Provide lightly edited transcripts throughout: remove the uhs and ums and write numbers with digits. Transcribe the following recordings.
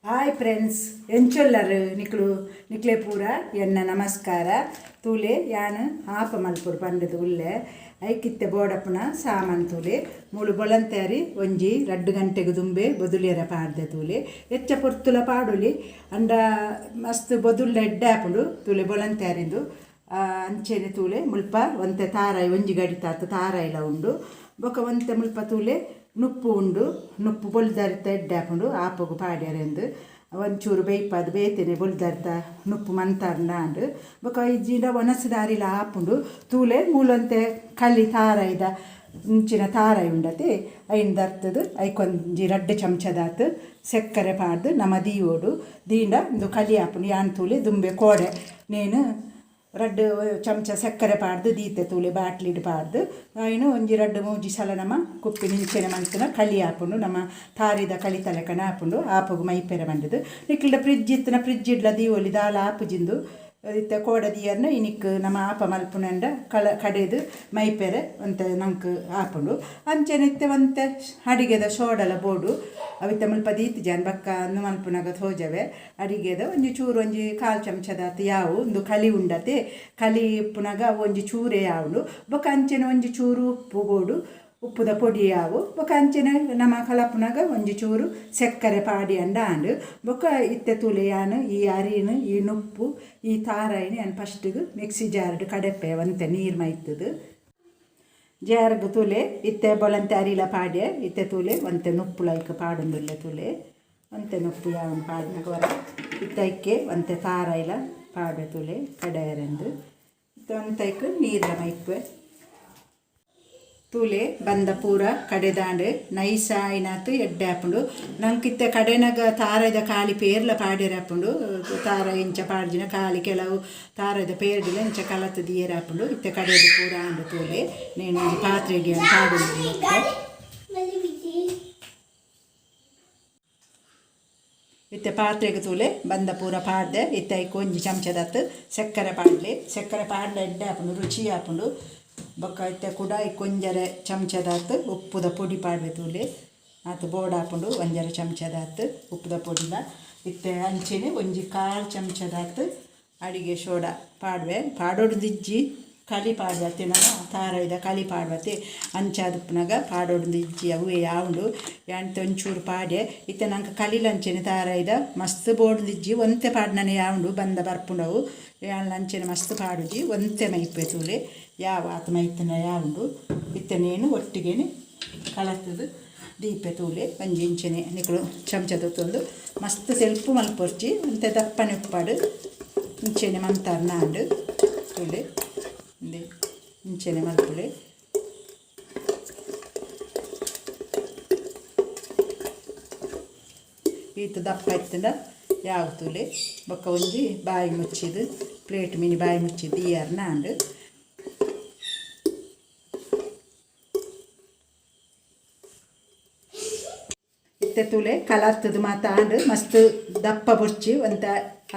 Hi friends ಎಂಚೊಲ್ಲರು ನಿಕ್ಲೆ ಪೂರ ಎನ್ನ ನಮಸ್ಕಾರ ತೂಲೆ ಯಾನು ಆಪ ಮಲ್ಪುರು ಪಂಡದು ಉಲ್ಲೆ ಐಕಿತ್ತೆ ಬೋಡಪ್ಪನ ಸಾಮಾನು ತೂಲೆ ಮೂಳು ಬೊಳಂತೇರಿ ಒಂಜಿ 2 ಗಂಟೆಗೆ ದುಂಬೆ ಬೊದುಲಿಯರ ಪಾಡ್ದೆ ತೂಲೆ ಎಚ್ಚ ಪೊರ್ತುಲ ಪಾಡುಲಿ ಅಂಡ ಮಸ್ತ್ ಬೊದುಲ್ಲ ಎಡ್ಡಾಪುಂಡು ತೂಲೆ ಬೊಳಂತೇರಿಂದು ಅಂಚೆನೆ ತೂಲೆ ಮುಲ್ಪ ಒಂತೆ ತಾರಾಯಿ ಒಂಜಿ ಗಡಿತಾತ ತಾರಾಯಿಲ ಉಂಡು ಬೊಕ ಒಂತೆ ಮುಲ್ಪ ತೂಲೆ ನುಪ್ಪು ಉಂಡು ನುಪ್ಪು ಬೊಲ್ದರಿತ ಎಡ್ಡಾಪುಂಡು ಆಪಗು ಪಾಡ್ಯರೆಂದು ಒಂಚೂರು ಬೇಯ್ಪದು ಬೇತೇನೆ ಬೊಲ್ದರಿತ ನುಪ್ಪು ಮಂತಾಂಡು ಬೊಕ ಇಜ್ಜಿಂಡ ಒಣಸದಾರಿಲ ಆಪುಂಡು ತೂಲೆ ಮೂಲಂತೆ ಕಳ್ಳಿ ತಾರಾಯ್ದ ಇಂಚಿನ ತಾರಾಯಿ ಉಂಡತೆ ಐನ್ ದರ್ತದು ಐಕೊಂಜಿ 2 ಚಮಚದಾತು ಸಕ್ಕರೆ ಪಾಡ್ದು ನಮ್ಮ ದೀವೋಡು ದೀಂಡ ಒಂದು ಕಲಿ ಆಪುಂಡು ಯಾನ್ ತೂಲೆ ದುಂಬೆ ಕೋಡೆ ನೇನು 2 ಚಮಚ ಸಕ್ಕರೆ ಪಾಡ್ದು ದೀತೆ ತೂಲೆ ಬಾಟ್ಲಿಡ್ ಪಾಡ್ದು ಐನು ಒಂಜಿ 2-3 ಸಲ ನಮ್ಮ ಕುಪ್ಪಿ ನಿಂಚೆನೆ ಮಂತನ ಕಳಿ ಆಪುಂಡು ನಮ್ಮ ತಾರಿದ ಕಳಿ ತಲೆಕನ ಆಪುಂಡು ಆಪಗು ಮೈಪೆರೆ ಮಂಡದು ನಿಕ್ಲಿಡ ಫ್ರಿಜ್ ಇತ್ತನ ಫ್ರಿಜ್ ಇಡ್ಲ ದೀವೊಲಿ ದಾಲ ಆಪುಜಿಂದು ಇತ್ತೆ ಕೋಡ ದಿಯರ್ನ ಇನಿಕ್ ನಮ್ಮ ಆಪ ಮಲ್ಪುನಂಡ ಕಡೆದು ಮೈಪೆರೆ ಒಂತ ನಂಕ್ ಆಪುಂಡು ಅಂಚೆನೆ ಇತ್ತೆ ಒಂತೆ ಅಡಿಗೆದ ಸೋಡಲ ಬೋಡು ಅವಿತ್ತ ಮುಲ್ಪ ದೀತಿ ಜಾನ್ ಬಕ್ಕ ಅಂದು ಮಲ್ಪುನಾಗ ತೋಜವೆ ಅಡಿಗೆದ ಒಂಜಿ ಚೂರು ಒಂಜಿ 1/4 ಚಮಚದಾತ ಯಾವು ಒಂದು ಕಲಿ ಉಂಡತೆ ಕಲಿ ಉಪ್ಪುನಾಗ ಒಂಜಿ ಚೂರೆ ಯಾವುದು ಬೊಕ ಅಂಚೆನೆ ಒಂಜಿ ಚೂರು ಉಪ್ಪು ಬೋಡು ಉಪ್ಪುದ ಪೊಡಿ ಯಾವು ಬೊಕ ಅಂಚೆನೆ ನಮ್ಮ ಕಲಪುನಾಗ ಒಂಜಿ ಚೂರು ಸಕ್ಕರೆ ಪಾಡಿ ಅಂಡು ಬೊಕ ಇತ್ತೆ ತೂಲೆ ಯಾನು ಈ ಅರಿನು ಈ ನುಪ್ಪು ಈ ತಾರಾಯಿನಿ ಯಾನು ಫಸ್ಟಿಗೆ ಮಿಕ್ಸಿ ಜಾರ್ಡ್ ಕಡೆಪೆ ಒಂತೆ ನೀರು ಮೈತದು ಜಾರ್ಗ್ ತೂಲೆ ಇತ್ತೆ ಬೊಲಂತೆ ಅರಿಲ ಪಾಡ್ಯ ಇತ್ತೆ ತೂಲೆ ಒಂತೆ ನುಪ್ಪು ಲೈಕ್ ಪಾಡೊಂದುಲ್ಲ ತೂಲೆ ಒಂತೆ ನುಪ್ಪು ಯಾವ ಪಾಡಿನಾಗ ಹೊರ ಇತ್ತೈಕ್ಕೆ ಒಂತೆ ತಾರಾಯಿಲ ಪಾಡ್ಯ ತೂಲೆ ಕಡೆಯರೆಂದು ಇತ್ತ ಒಂತೈಕ್ ನೀರ್ಲ ಮೈಪೆ ತೂಲೆ ಬಂದ ಪೂರ ಕಡೆದಾಂಡು ನೈಸ ಆಯ್ನಾತು ಎಡ್ಡೆ ಹಾಪುಂಡು ನಂಕಿತ್ತೆ ಕಡೆನಾಗ ತಾರದ ಕಾಲಿ ಪೇರ್ಲ ಪಾಡ್ಯರ ಹಾಪುಂಡು ತಾರ ಇಂಚ ಪಾಡ್ಜಿನ ಕಾಲಿ ಕೆಲವು ತಾರದ ಪೇರ್ಡಿಲ ಇಂಚ ಕಲತ್ತು ದಿಯರ ಹಾಪುಂಡು ಇತ್ತೆ ಕಡೆದು ಪೂರ ಆಂಡು ತೂಲೆ ನೇನು ಒಂದು ಪಾತ್ರೆಗೆ ಪಾಡುಂಡು ಇತ್ತೆ ಪಾತ್ರೆಗೆ ತೂಲೆ ಬಂದ ಪೂರ ಪಾಡ್ದೆ ಇತ್ತೆ ಒಂಜಿ ಚಮಚದತ್ತು ಸಕ್ಕರೆ ಪಾಡ್ಲಿ ಸಕ್ಕರೆ ಪಾಡ್ಲ ಎಡ್ಡೆ ಹಾಪುಂಡು ರುಚಿ ಹಾಪುಂಡು ಬೊಕ್ಕ ಇತ್ತೆ ಕೂಡ ಕೊಂಜರೆ ಚಮಚದಾತು ಉಪ್ಪುದ ಪೊಡಿ ಪಾಡ್ವೆ ತೂಲೆ ಆತು ಬೋರ್ಡ್ ಹಾಪುಂಡು 1 ಚಮಚದಾತು ಉಪ್ಪುದ ಪೊಡಿಲ ಇತ್ತೆ ಅಂಚೆನೆ ಒಂಜಿ 1/4 ಚಮಚದಾತು ಅಡಿಗೆ ಸೋಡಾ ಪಾಡ್ವೆ ಪಾಡೋಡು ದಿಜ್ಜಿ ಕಲಿ ಪಾಡ್ವತ್ತೆ ನಮ್ಮ ತಾರಾಯ್ದ ಕಲಿ ಪಾಡ್ವತ್ತೆ ಅಂಚಾದುಪ್ಪನಾಗ ಪಾಡೋಡು ದಿಜ್ಜಿ ಅವೇ ಯಾವುದು ಎಂಟು ಒಂಚೂರು ಪಾಡ್ಯೆ ಇತ್ತೆ ನಂಗೆ ಕಲಿಲ ಅಂಚೆನೆ ತಾರಾಯ್ದ ಮಸ್ತ್ ಬೋರ್ಡ್ ದಿಜ್ಜಿ ಒಂತೆ ಪಾಡ್ನನೆ ಯಾವುದು ಬಂದ ಬರ್ಪುಂಡವು ಯಾನ್ ಅಂಚೆನೆ ಮಸ್ತ್ ಪಾಡುಜಿ ಒಂತೆ ಮೈಪೆ ತೂಲೆ ಯಾವ ಆತ ಮೈತನ ಯಾವುದು ಇತ್ತೆ ನೇನು ಒಟ್ಟಿಗೆನೆ ಕಲತ್ತದು ದೀಪೆ ತೂಲೆ ಒಂಜಿ ಇಂಚೆನೆ ನಿಕಲು ಚಮಚದ ತೊಂದು ಮಸ್ತ್ ಸೆಲ್ಪು ಮಲ್ಪೊರ್ಚಿ ಅಂತೆ ದಪ್ಪನೆ ಉಪ್ಪಾಡು ಇಂಚೆನೆ ಮಂತಾರ್ ನಾಂಡು ತೂಲೆ ಇಂಚೆನೆ ಮಲ್ಪುಳೆ ಈತ ದಪ್ಪ ಇತ್ತಂಡ ಯಾವ ತೂಲೆ ಬೊಕ್ಕ ಒಂಜಿ ಬಾಯಿ ಮುಚ್ಚಿದು ಪ್ಲೇಟ್ ಮಿನಿ ಬಾಯಿ ಮುಚ್ಚಿದ್ದು ಇಯರ್ ನಾಂಡು ಇತ್ತೆ ತೂಲೆ ಕಲರ್ತದು ಮಾತಾಂಡು ಮಸ್ತ್ ದಪ್ಪ ಬೊರ್ಚಿ ಒಂತ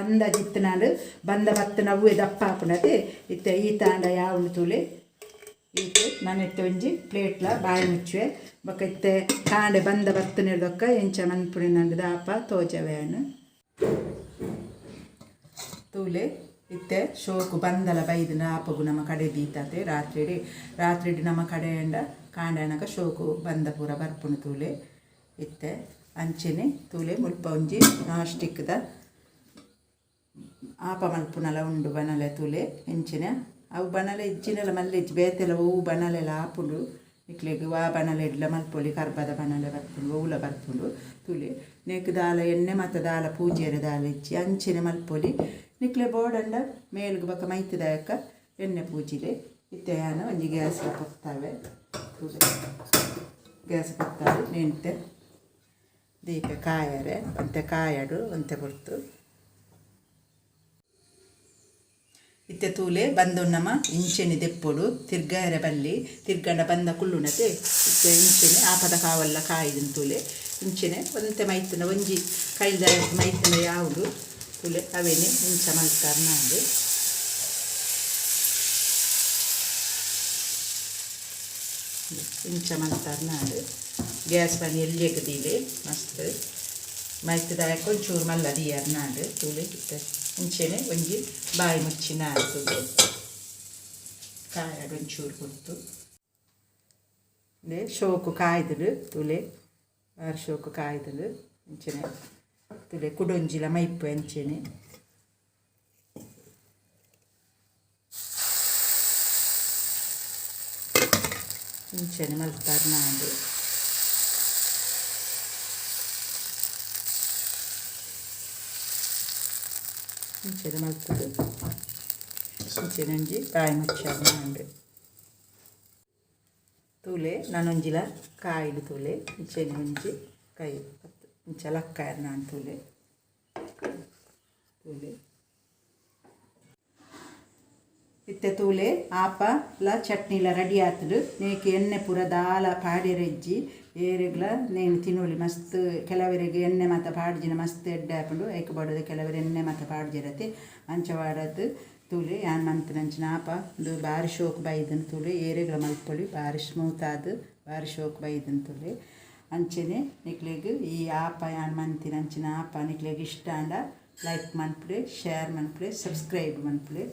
ಅಂದಾಜಿತ್ತನಾಂಡು ಬಂದ ಬತ್ತ ನವ್ವೆ ದಪ್ಪ ಹಾಪುನತೆ ಇತ್ತೆ ಈ ತಾಂಡ ಯಾವುದು ತೂಲೆ ಈತೆ ನನೆತ್ತೆ ಒಂಜಿ ಪ್ಲೇಟ್ಲ ಬಾಯಿ ಮುಚ್ಚುವೆ ಬೊಕ ಇತ್ತೆ ಕಾಂಡೆ ಬಂದ ಬತ್ತನಿರ್ದೊಕ್ಕ ಎಂಚ ಮನ್ಪುಡಿನಂಡು ದಾಪ ತೋಜವೆಯನ್ನು ತೂಲೆ ಇತ್ತೆ ಶೋಕು ಬಂದಲ ಬೈದಿನ ಆಪಗು ನಮ್ಮ ಕಡೆ ದೀತತೆ ರಾತ್ರಿ ನಮ್ಮ ಕಡೆಯಿಂದ ಕಾಂಡನಗ ಶೋಕು ಬಂದ ಪೂರ ಬರ್ಪುಣು ತೂಲೆ ಇತ್ತೆ ಅಂಚೆನೆ ತೂಲೆ ಮುಲ್ಪ ಒಂಜಿ ನಾಸ್ಟಿಕ್ದ ಆಪ ಮಲ್ಪುನಲ ಉಂಡು ಬನಲೆ ತೂಲೆ ಎಂಚಿನ ಅವು ಬನಲೆ ಇಜ್ಜಿನೆಲ್ಲ ಮಲ್ಲೆ ಇಜ್ಜಿ ಬೇತೆಲ್ಲ ಹೂವು ಬನಲೆಲ್ಲ ಆಪುಂಡು ಇಕ್ಲೆಗ್ ವಾ ಬನಲೆ ಇಡ್ಲ ಮಲ್ಪೊಲಿ ಕರ್ಬದ ಬನಲೆ ಬರ್ಪುಂಡು ಹೂಲ ಬರ್ಪುಂಡು ತೂಲೆ ನೆಕ್ ದಾಲ ಎಣ್ಣೆ ಮತ್ತು ದಾಲ ಪೂಜೆರೆ ದಾಲ ಇಜ್ಜಿ ಅಂಚೆನೆ ಮಲ್ಪೊಲಿ ನಿಕ್ಲೆ ಬೋಡಂಡ ಮೇಲ್ಗೆ ಬಕ್ಕ ಮೈತದಾಯಕ ಎಣ್ಣೆ ಪೂಜಿಲೆ ಇತ್ತೆ ಯಾನ ಒಂಜಿ ಗ್ಯಾಸ್ ಕೊತ್ತಾವೆ ತೂಲೆ ಗ್ಯಾಸ್ ಕೊತ್ತಾವೆ ನೆಂಟೆ ದೀಪ ಕಾಯರೆ ಒಂತೆ ಕಾಯಡು ಒಂತೆ ಬರ್ತು ಇತ್ತೆ ತೂಲೆ ಬಂದು ನಮ್ಮ ಇಂಚೆನೆ ದೆಪ್ಪೊಡು ತಿರ್ಗಾಯರೆ ಬಲ್ಲಿ ತಿರ್ಗಂಡ ಬಂದ ಕುಳ್ಳುಣತೆ ಇತ್ತೆ ಇಂಚೆನೆ ಆಪದ ಕಾವಲ್ಲ ಕಾಯಿದನು ತೂಲೆ ಇಂಚೆನೆ ಒಂತೆ ಮೈತನ ಒಂಜಿ ಕೈದ ಮೈತನ ಯಾವುದು ತೂಲೆ ಅವೇನೆ ಇಂಚ ಮಲ್ತಾರ ನಾಡು ಇಂಚ ಮಲ್ತಾರ ನಾಡು ಗ್ಯಾಸ್ ಬನ್ನಿ ಎಲ್ಲಿ ಎಗದೀಲೆ ಮಸ್ತ್ ಮೈತದಾಯಕ ಒಂಚೂರು ಮಲ್ಲ ದಿಯರ್ ನಾಡು ತೂಲೆ ಮುಂಚೆನೆ ಒಂಜಿ ಬಾಯಿ ಮುಚ್ಚಿ ನಾಡು ತೂಲೆ ಕಾಯಾಡು ಒಂಚೂರು ಕೊಡ್ತು ಶೋಕು ಕಾಯ್ದು ತುಲೆ ಆರು ಶೋಕು ಕಾಯ್ದು ಅಂಚನೆ ತುಲೆ ಕುಡೊಂಜಿಲ ಮೈಪು ಅಂಚನೆ ಅಂಚನೆ ಮಲ್ತಾರು ನಾಡು ಅಂಚನೆ ಮಲ್ತದು ಅಂಚನೆ ಒಂಜಿ ಬಾಯಿ ಮುಚ್ಚಾರು ನಾಡು ತೂಲೆ ನಾನೊಂಜಿಲ ಕಾಯಿಲು ತೂಲೆ ಇಂಚೆನೆ ಒಂಜಿ ಕೈ ಇಂಚ ಲಕ್ಕಾಯರ್ ನಾನು ತೂಲೆ ಇತ್ತೆ ತೂಲೆ ಆಪಲ ಚಟ್ನಿಲ ರೆಡಿ ಆತುಡು ನೇಕೆ ಎಣ್ಣೆ ಪೂರ ದಾಲ ಪಾಡ್ಯರೆಜ್ಜಿ ಏರೆಗ್ಲ ನೇನು ತಿನ್ನೋಲಿ ಮಸ್ತ್ ಕೆಲವರಿಗೆ ಎಣ್ಣೆ ಮಾತ ಪಾಡ್ಜಿನ ಮಸ್ತ್ ಎಡ್ಡೆ ಹಾಕೊಂಡು ಐಕೆ ಬಡೋದು ಕೆಲವರು ಎಣ್ಣೆ ಮಾತ ಪಾಡ್ಜಿರತ್ತೆ ಅಂಚ ವಾಡದು ತೂಲೆ ಯಾನ್ ಮಂತನಂಚಿನ ಆಪ ಒಂದು ಬಾರಿ ಶೋಕ್ ಬೈದನ್ ತೂಲೆ ಏರೆಗ್ಲ ಮಲ್ಪೊಳಿ ಬಾರಿ ಸ್ಮೂತ್ ಆದು ಬಾರಿ ಶೋಕ್ ಬೈದನ್ ತೂಲೆ ಅಂಚೆನೆ ನಿಕ್ಲೆಗ್ ಈ ಆಪ ಯಾನ್ ಮಂತಿನ ಅಂಚಿನ ಆಪ ನಿಕ್ಲೆಗ್ ಇಷ್ಟ ಅಂಡ ಲೈಕ್ ಮನ್ಪುಡೆ ಶೇರ್ ಮನ್ಪುಡೆ ಸಬ್ಸ್ಕ್ರೈಬ್ ಮನ್ಪುಡೆ.